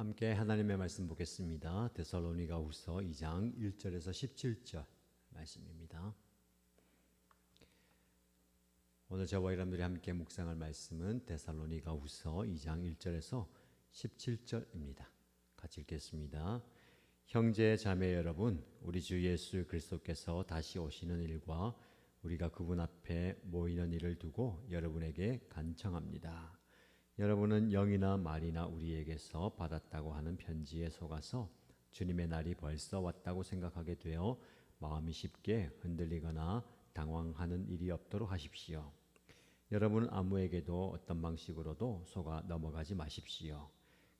함께 하나님의 말씀 보겠습니다. 데살로니가후서 2장 1절에서 17절 말씀입니다. 오늘 저와 여러분들이 함께 묵상할 말씀은 데살로니가후서 2장 1절에서 17절입니다. 같이 읽겠습니다. 형제 자매 여러분, 우리 주 예수 그리스도께서 다시 오시는 일과 우리가 그분 앞에 모이는 일을 두고 여러분에게 간청합니다. 여러분은 영이나 말이나 우리에게서 받았다고 하는 편지에 속아서 주님의 날이 벌써 왔다고 생각하게 되어 마음이 쉽게 흔들리거나 당황하는 일이 없도록 하십시오. 여러분은 아무에게도 어떤 방식으로도 속아 넘어가지 마십시오.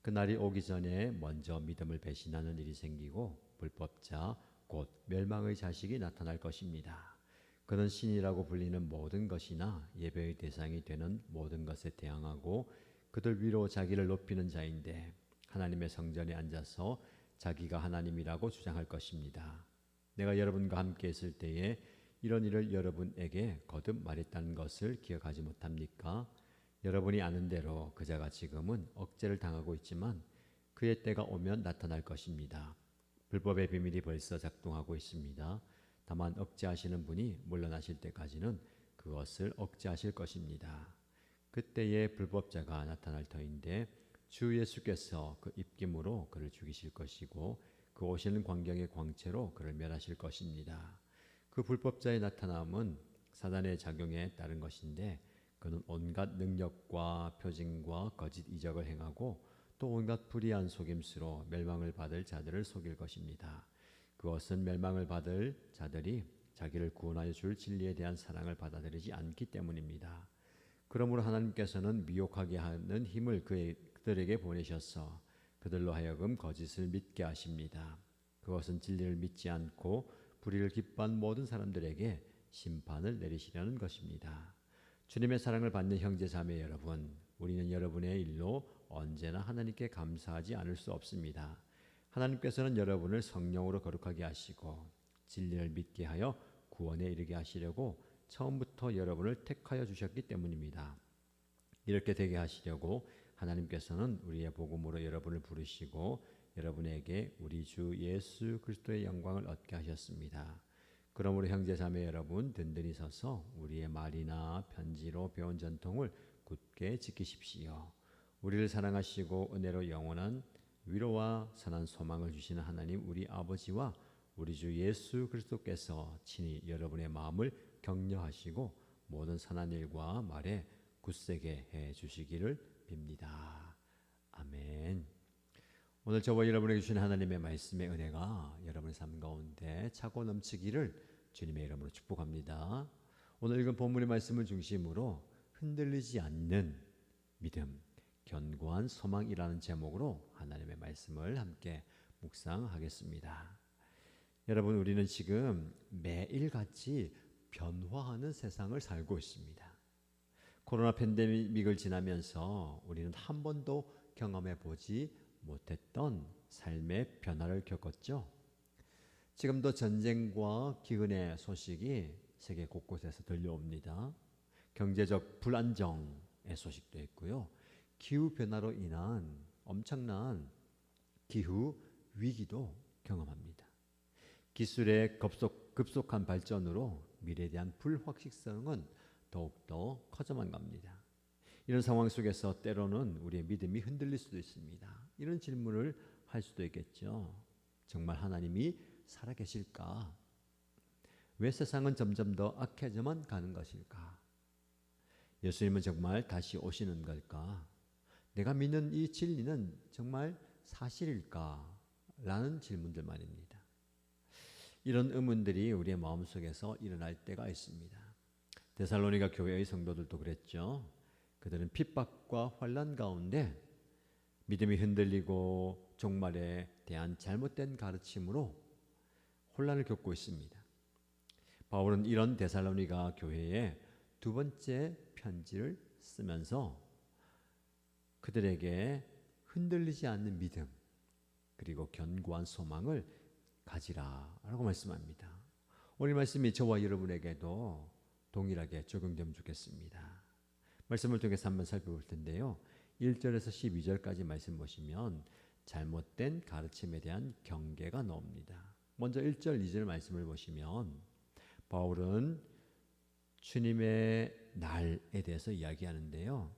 그 날이 오기 전에 먼저 믿음을 배신하는 일이 생기고 불법자 곧 멸망의 자식이 나타날 것입니다. 그는 신이라고 불리는 모든 것이나 예배의 대상이 되는 모든 것에 대항하고 그들 위로 자기를 높이는 자인데 하나님의 성전에 앉아서 자기가 하나님이라고 주장할 것입니다. 내가 여러분과 함께 있을 때에 이런 일을 여러분에게 거듭 말했다는 것을 기억하지 못합니까? 여러분이 아는 대로 그자가 지금은 억제를 당하고 있지만 그의 때가 오면 나타날 것입니다. 불법의 비밀이 벌써 작동하고 있습니다. 다만 억제하시는 분이 물러나실 때까지는 그것을 억제하실 것입니다. 그때에 불법자가 나타날 터인데 주 예수께서 그 입김으로 그를 죽이실 것이고 그 오시는 광경의 광채로 그를 멸하실 것입니다. 그 불법자의 나타남은 사단의 작용에 따른 것인데 그는 온갖 능력과 표징과 거짓 이적을 행하고 또 온갖 불의한 속임수로 멸망을 받을 자들을 속일 것입니다. 그것은 멸망을 받을 자들이 자기를 구원하여 줄 진리에 대한 사랑을 받아들이지 않기 때문입니다. 그러므로 하나님께서는 미혹하게 하는 힘을 그들에게 보내셔서 그들로 하여금 거짓을 믿게 하십니다. 그것은 진리를 믿지 않고 불의를 기뻐한 모든 사람들에게 심판을 내리시려는 것입니다. 주님의 사랑을 받는 형제 자매 여러분, 우리는 여러분의 일로 언제나 하나님께 감사하지 않을 수 없습니다. 하나님께서는 여러분을 성령으로 거룩하게 하시고 진리를 믿게 하여 구원에 이르게 하시려고 처음부터 여러분을 택하여 주셨기 때문입니다. 이렇게 되게 하시려고 하나님께서는 우리의 복음으로 여러분을 부르시고 여러분에게 우리 주 예수 그리스도의 영광을 얻게 하셨습니다. 그러므로 형제 자매 여러분 든든히 서서 우리의 말이나 편지로 배운 전통을 굳게 지키십시오. 우리를 사랑하시고 은혜로 영원한 위로와 선한 소망을 주시는 하나님 우리 아버지와 우리 주 예수 그리스도께서 친히 여러분의 마음을 격려하시고 모든 선한 일과 말에 굳세게 해 주시기를 빕니다. 아멘. 오늘 저와 여러분에게 주신 하나님의 말씀의 은혜가 여러분의 삶 가운데 차고 넘치기를 주님의 이름으로 축복합니다. 오늘 읽은 본문의 말씀을 중심으로 흔들리지 않는 믿음, 견고한 소망이라는 제목으로 하나님의 말씀을 함께 묵상하겠습니다. 여러분, 우리는 지금 매일같이 변화하는 세상을 살고 있습니다. 코로나 팬데믹을 지나면서 우리는 한 번도 경험해 보지 못했던 삶의 변화를 겪었죠. 지금도 전쟁과 기근의 소식이 세계 곳곳에서 들려옵니다. 경제적 불안정의 소식도 있고요. 기후변화로 인한 엄청난 기후 위기도 경험합니다. 기술의 급속한 발전으로 미래에 대한 불확실성은 더욱더 커져만 갑니다. 이런 상황 속에서 때로는 우리의 믿음이 흔들릴 수도 있습니다. 이런 질문을 할 수도 있겠죠. 정말 하나님이 살아계실까? 왜 세상은 점점 더 악해져만 가는 것일까? 예수님은 정말 다시 오시는 걸까? 내가 믿는 이 진리는 정말 사실일까? 라는 질문들 말입니다. 이런 의문들이 우리의 마음속에서 일어날 때가 있습니다. 데살로니가 교회의 성도들도 그랬죠. 그들은 핍박과 환난 가운데 믿음이 흔들리고 종말에 대한 잘못된 가르침으로 혼란을 겪고 있습니다. 바울은 이런 데살로니가 교회에 두 번째 편지를 쓰면서 그들에게 흔들리지 않는 믿음 그리고 견고한 소망을 가지라라고 말씀합니다. 오늘 말씀이 저와 여러분에게도 동일하게 적용되면 좋겠습니다. 말씀을 통해서 한번 살펴볼 텐데요. 1절에서 12절까지 말씀 보시면 잘못된 가르침에 대한 경계가 나옵니다. 먼저 1절, 2절 말씀을 보시면 바울은 주님의 날에 대해서 이야기하는데요.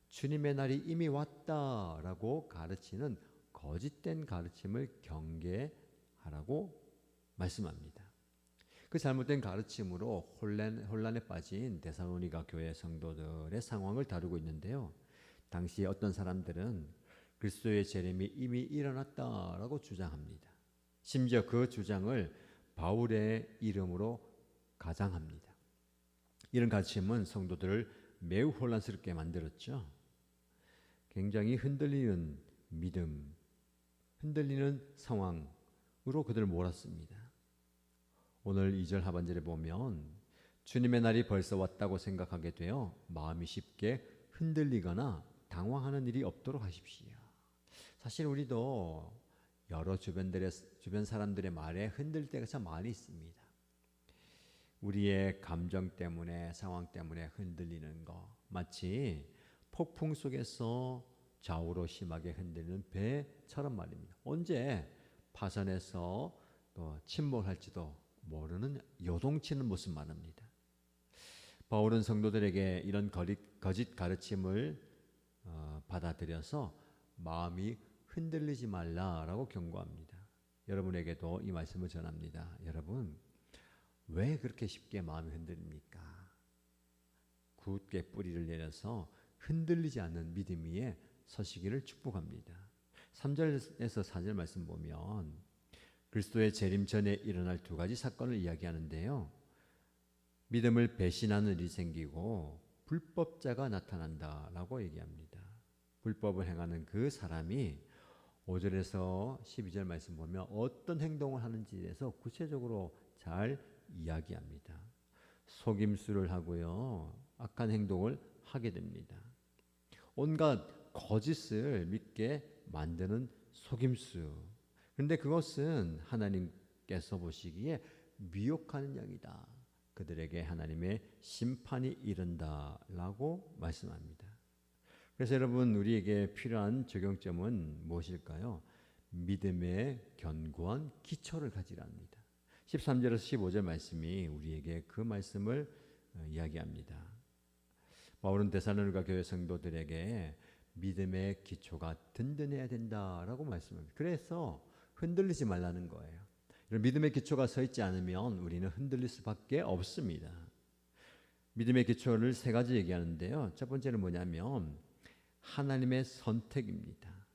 주님의 날이 이미 왔다라고 가르치는 거짓된 가르침을 경계하라고 말씀합니다. 그 잘못된 가르침으로 혼란에 빠진 데살로니가 교회 성도들의 상황을 다루고 있는데요. 당시 어떤 사람들은 그리스도의 재림이 이미 일어났다라고 주장합니다. 심지어 그 주장을 바울의 이름으로 가장합니다. 이런 가르침은 성도들을 매우 혼란스럽게 만들었죠. 굉장히 흔들리는 믿음, 흔들리는 상황으로 그들을 몰았습니다. 오늘 2절 하반절에 보면 주님의 날이 벌써 왔다고 생각하게 되어 마음이 쉽게 흔들리거나 당황하는 일이 없도록 하십시오. 사실 우리도 여러 주변 사람들의 말에 흔들 때가 참 많이 있습니다. 우리의 감정 때문에, 상황 때문에 흔들리는 거, 마치 폭풍 속에서 좌우로 심하게 흔들리는 배처럼 말입니다. 언제 파선해서 또 침몰할지도 모르는 요동치는 모습 말합니다. 바울은 성도들에게 이런 거짓 가르침을 받아들여서 마음이 흔들리지 말라라고 경고합니다. 여러분에게도 이 말씀을 전합니다. 여러분, 왜 그렇게 쉽게 마음이 흔들립니까? 굳게 뿌리를 내려서 흔들리지 않는 믿음 위에 서시기를 축복합니다. 3절에서 4절 말씀 보면 그리스도의 재림 전에 일어날 두 가지 사건을 이야기하는데요. 믿음을 배신하는 일이 생기고 불법자가 나타난다라고 얘기합니다. 불법을 행하는 그 사람이 5절에서 12절 말씀 보면 어떤 행동을 하는지에 대해서 구체적으로 잘 이야기합니다. 속임수를 하고요. 악한 행동을 하게 됩니다. 온갖 거짓을 믿게 만드는 속임수. 그런데 그것은 하나님께서 보시기에 미혹하는 영이다. 그들에게 하나님의 심판이 이른다라고 말씀합니다. 그래서 여러분, 우리에게 필요한 적용점은 무엇일까요? 믿음의 견고한 기초를 가지랍니다. 13절에서 15절 말씀이 우리에게 그 말씀을 이야기합니다. 바울은 데살로니가 교회 성도들에게 믿음의 기초가 든든해야 된다라고 말씀합니다. 그래서 흔들리지 말라는 거예요. 믿음의 기초가 서 있지 않으면 우리는 흔들릴 수밖에 없습니다. 믿음의 기초를 세 가지 얘기하는데요. 첫 번째는 뭐냐면 하나님의 선택입니다.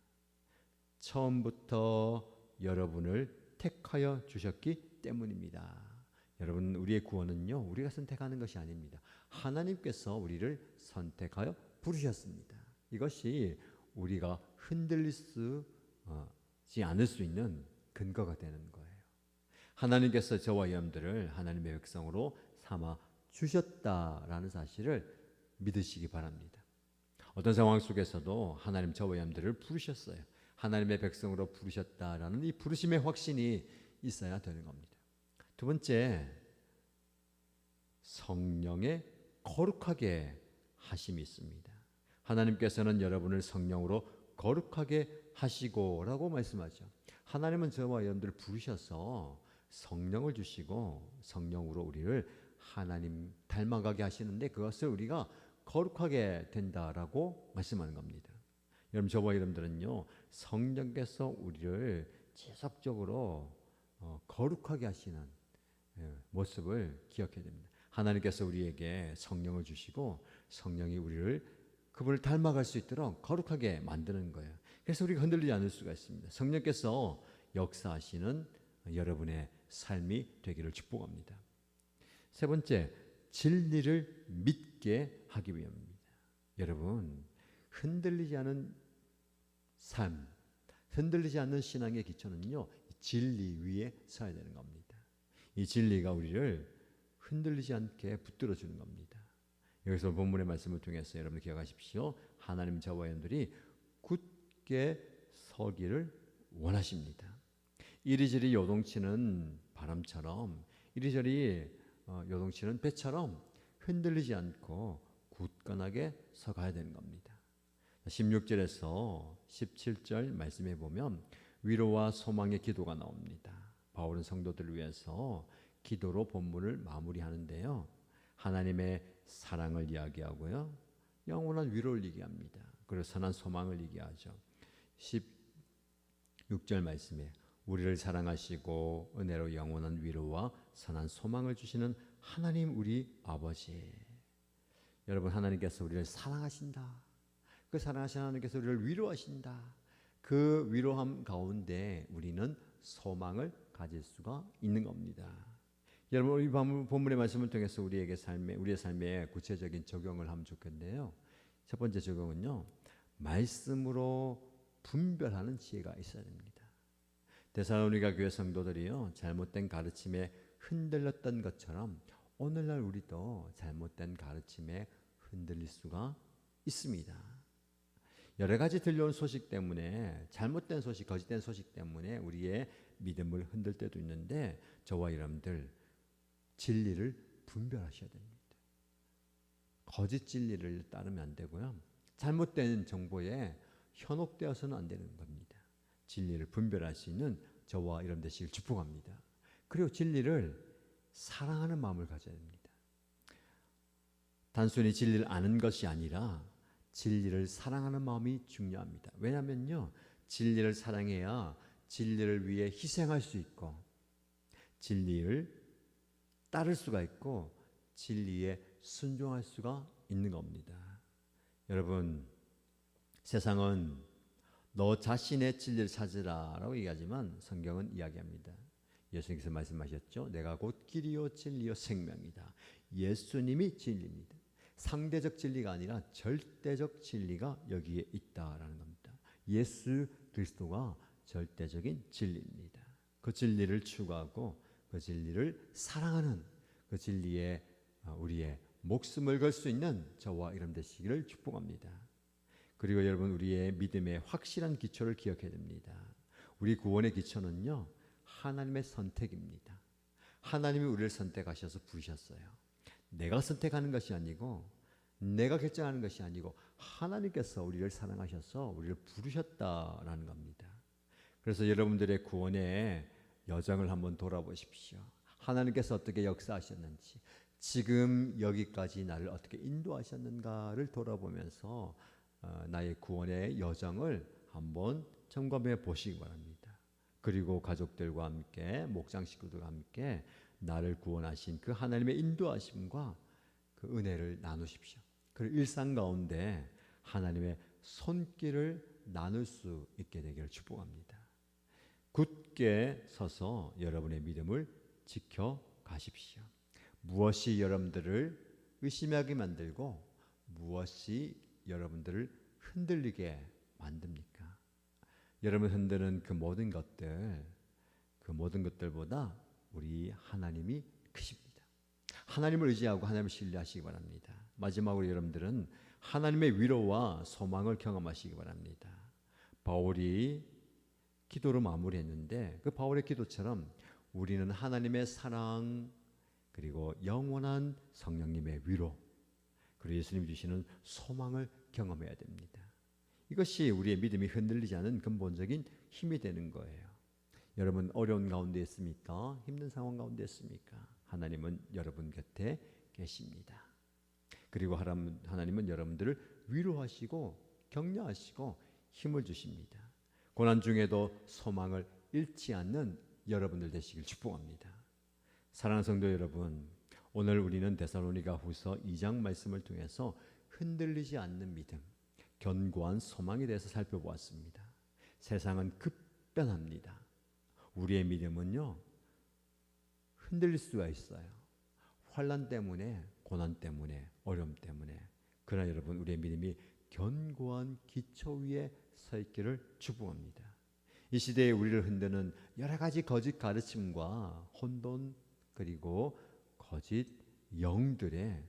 처음부터 여러분을 택하여 주셨기 때문입니다. 여러분, 우리의 구원은요, 우리가 선택하는 것이 아닙니다. 하나님께서 우리를 선택하여 부르셨습니다. 이것이 우리가 흔들리지 않을 수 있는 근거가 되는 거예요. 하나님께서 저와 여러분들을 하나님의 백성으로 삼아 주셨다라는 사실을 믿으시기 바랍니다. 어떤 상황 속에서도 하나님 저와 여러분들을 부르셨어요. 하나님의 백성으로 부르셨다라는 이 부르심의 확신이 있어야 되는 겁니다. 두 번째, 성령의 거룩하게 하심이 있습니다. 하나님께서는 여러분을 성령으로 거룩하게 하시고라고 말씀하죠. 하나님은 저와 여러분들을 부르셔서 성령을 주시고 성령으로 우리를 하나님 닮아가게 하시는데 그것을 우리가 거룩하게 된다라고 말씀하는 겁니다. 여러분, 저와 여러분들은요, 성령께서 우리를 지속적으로 거룩하게 하시는 모습을 기억해야 됩니다. 하나님께서 우리에게 성령을 주시고 성령이 우리를 그분을 닮아갈 수 있도록 거룩하게 만드는 거예요. 그래서 우리가 흔들리지 않을 수가 있습니다. 성령께서 역사하시는 여러분의 삶이 되기를 축복합니다. 세 번째, 진리를 믿게 하기 위함입니다. 여러분, 흔들리지 않은 삶, 흔들리지 않는 신앙의 기초는요, 진리 위에 서야 되는 겁니다. 이 진리가 우리를 흔들리지 않게 붙들어 주는 겁니다. 여기서 본문의 말씀을 통해서 여러분 기억하십시오. 하나님 저와 여러분들이 굳게 서기를 원하십니다. 이리저리 요동치는 바람처럼, 이리저리 요동치는 배처럼 흔들리지 않고 굳건하게 서가야 되는 겁니다. 16절에서 17절 말씀해 보면 위로와 소망의 기도가 나옵니다. 바울은 성도들을 위해서 기도로 본문을 마무리하는데요. 하나님의 사랑을 이야기하고요. 영원한 위로를 얘기합니다. 그리고 선한 소망을 얘기하죠. 16절 말씀에 우리를 사랑하시고 은혜로 영원한 위로와 선한 소망을 주시는 하나님 우리 아버지. 여러분, 하나님께서 우리를 사랑하신다. 그 사랑하신 하나님께서 우리를 위로하신다. 그 위로함 가운데 우리는 소망을 가질 수가 있는 겁니다. 여러분, 이 본문의 말씀을 통해서 우리의 삶에 구체적인 적용을 하면 좋겠는데요. 첫 번째 적용은요, 말씀으로 분별하는 지혜가 있어야 됩니다. 데살로니가 교회 성도들이요, 잘못된 가르침에 흔들렸던 것처럼 오늘날 우리도 잘못된 가르침에 흔들릴 수가 있습니다. 여러 가지 들려온 소식 때문에, 잘못된 소식, 거짓된 소식 때문에 우리의 믿음을 흔들 때도 있는데, 저와 여러분들 진리를 분별하셔야 됩니다. 거짓 진리를 따르면 안 되고요, 잘못된 정보에 현혹되어서는 안 되는 겁니다. 진리를 분별할 수 있는 저와 여러분 되시길 축복합니다. 그리고 진리를 사랑하는 마음을 가져야 됩니다. 단순히 진리를 아는 것이 아니라 진리를 사랑하는 마음이 중요합니다. 왜냐하면요, 진리를 사랑해야 진리를 위해 희생할 수 있고, 진리를 따를 수가 있고, 진리에 순종할 수가 있는 겁니다. 여러분, 세상은 너 자신의 진리를 찾으라 라고 얘기하지만 성경은 이야기합니다. 예수님께서 말씀하셨죠. 내가 곧 길이요 진리요 생명이다. 예수님이 진리입니다. 상대적 진리가 아니라 절대적 진리가 여기에 있다라는 겁니다. 예수 그리스도가 절대적인 진리입니다. 그 진리를 추구하고 그 진리를 사랑하는, 그 진리에 우리의 목숨을 걸 수 있는 저와 여러분 되시기를 축복합니다. 그리고 여러분, 우리의 믿음의 확실한 기초를 기억해야 됩니다. 우리 구원의 기초는요, 하나님의 선택입니다. 하나님이 우리를 선택하셔서 부르셨어요. 내가 선택하는 것이 아니고, 내가 결정하는 것이 아니고, 하나님께서 우리를 사랑하셔서 우리를 부르셨다라는 겁니다. 그래서 여러분들의 구원의 여정을 한번 돌아보십시오. 하나님께서 어떻게 역사하셨는지, 지금 여기까지 나를 어떻게 인도하셨는가를 돌아보면서 나의 구원의 여정을 한번 점검해 보시기 바랍니다. 그리고 가족들과 함께, 목장 식구들과 함께 나를 구원하신 그 하나님의 인도하심과 그 은혜를 나누십시오. 그리고 일상 가운데 하나님의 손길을 나눌 수 있게 되기를 축복합니다. 굳게 서서 여러분의 믿음을 지켜가십시오. 무엇이 여러분들을 의심하게 만들고 무엇이 여러분들을 흔들리게 만듭니까? 여러분 흔드는 그 모든 것들보다 우리 하나님이 크십니다. 하나님을 의지하고 하나님을 신뢰하시기 바랍니다. 마지막으로 여러분들은 하나님의 위로와 소망을 경험하시기 바랍니다. 바울이 기도로 마무리했는데, 그 바울의 기도처럼 우리는 하나님의 사랑, 그리고 영원한 성령님의 위로, 그리고 예수님이 주시는 소망을 경험해야 됩니다. 이것이 우리의 믿음이 흔들리지 않은 근본적인 힘이 되는 거예요. 여러분, 어려운 가운데 있습니까? 힘든 상황 가운데 있습니까? 하나님은 여러분 곁에 계십니다. 그리고 하나님은 여러분들을 위로하시고 격려하시고 힘을 주십니다. 고난 중에도 소망을 잃지 않는 여러분들 되시길 축복합니다. 사랑하는 성도 여러분, 오늘 우리는 데살로니가 후서 2장 말씀을 통해서 흔들리지 않는 믿음, 견고한 소망에 대해서 살펴보았습니다. 세상은 급변합니다. 우리의 믿음은요, 흔들릴 수가 있어요. 환난 때문에, 고난 때문에, 어려움 때문에. 그러나 여러분, 우리의 믿음이 견고한 기초 위에 서 있기를 축복합니다. 이 시대에 우리를 흔드는 여러 가지 거짓 가르침과 혼돈, 그리고 거짓 영들의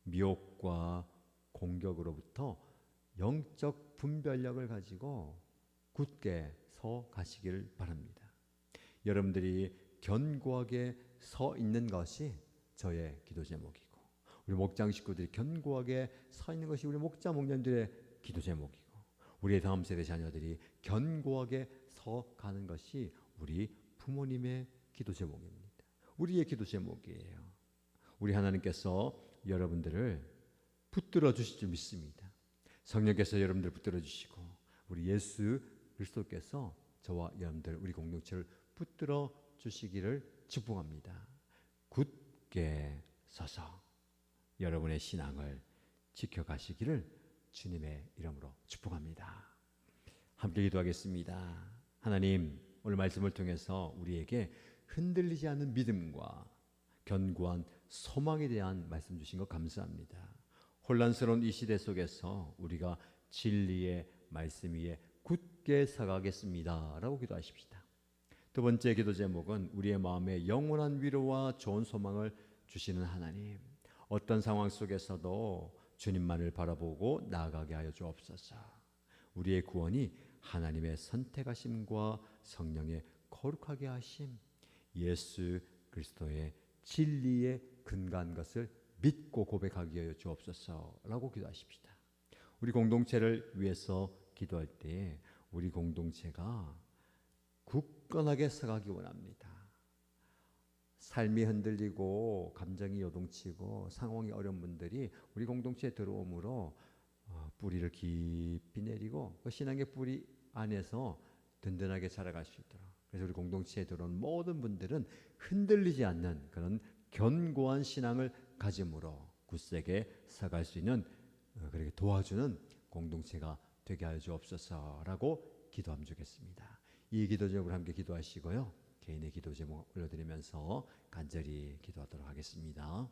미혹과 공격으로부터 영적 분별력을 가지고 굳게 서 가시기를 바랍니다. 여러분들이 견고하게 서 있는 것이 저의 기도 제목이고, 우리 목장 식구들이 견고하게 서 있는 것이 우리 목자 목년들의 기도 제목이고 우리의 다음 세대 자녀들이 견고하게 서 가는 것이 우리 부모님의 기도 제목입니다. 우리의 기도 제목이에요. 우리 하나님께서 여러분들을 붙들어 주실 줄 믿습니다. 성령께서 여러분들을 붙들어 주시고 우리 예수 그리스도께서 저와 여러분들 우리 공동체를 붙들어 주시기를 축복합니다. 굳게 서서 여러분의 신앙을 지켜가시기를 주님의 이름으로 축복합니다. 함께 기도하겠습니다. 하나님, 오늘 말씀을 통해서 우리에게 흔들리지 않는 믿음과 견고한 소망에 대한 말씀 주신 것 감사합니다. 혼란스러운 이 시대 속에서 우리가 진리의 말씀 위에 굳게 서가겠습니다 라고 기도하십시다. 두 번째 기도 제목은 우리의 마음에 영원한 위로와 좋은 소망을 주시는 하나님, 어떤 상황 속에서도 주님만을 바라보고 나아가게 하여 주옵소서. 우리의 구원이 하나님의 선택하심과 성령의 거룩하게 하심, 예수 그리스도의 진리에 근거한 것을 믿고 고백하게 하여 주옵소서라고 기도하십시다. 우리 공동체를 위해서 기도할 때 우리 공동체가 굳건하게 서가기 원합니다. 삶이 흔들리고 감정이 요동치고 상황이 어려운 분들이 우리 공동체에 들어오므로 뿌리를 깊이 내리고 그 신앙의 뿌리 안에서 든든하게 자라갈 수 있도록, 그래서 우리 공동체에 들어온 모든 분들은 흔들리지 않는 그런 견고한 신앙을 가짐으로 굳세게 서갈 수 있는, 그렇게 도와주는 공동체가 되게 하여 주옵소서라고 기도함 주겠습니다. 이 기도 제목으로 함께 기도하시고요, 개인의 기도 제목 올려드리면서 간절히 기도하도록 하겠습니다.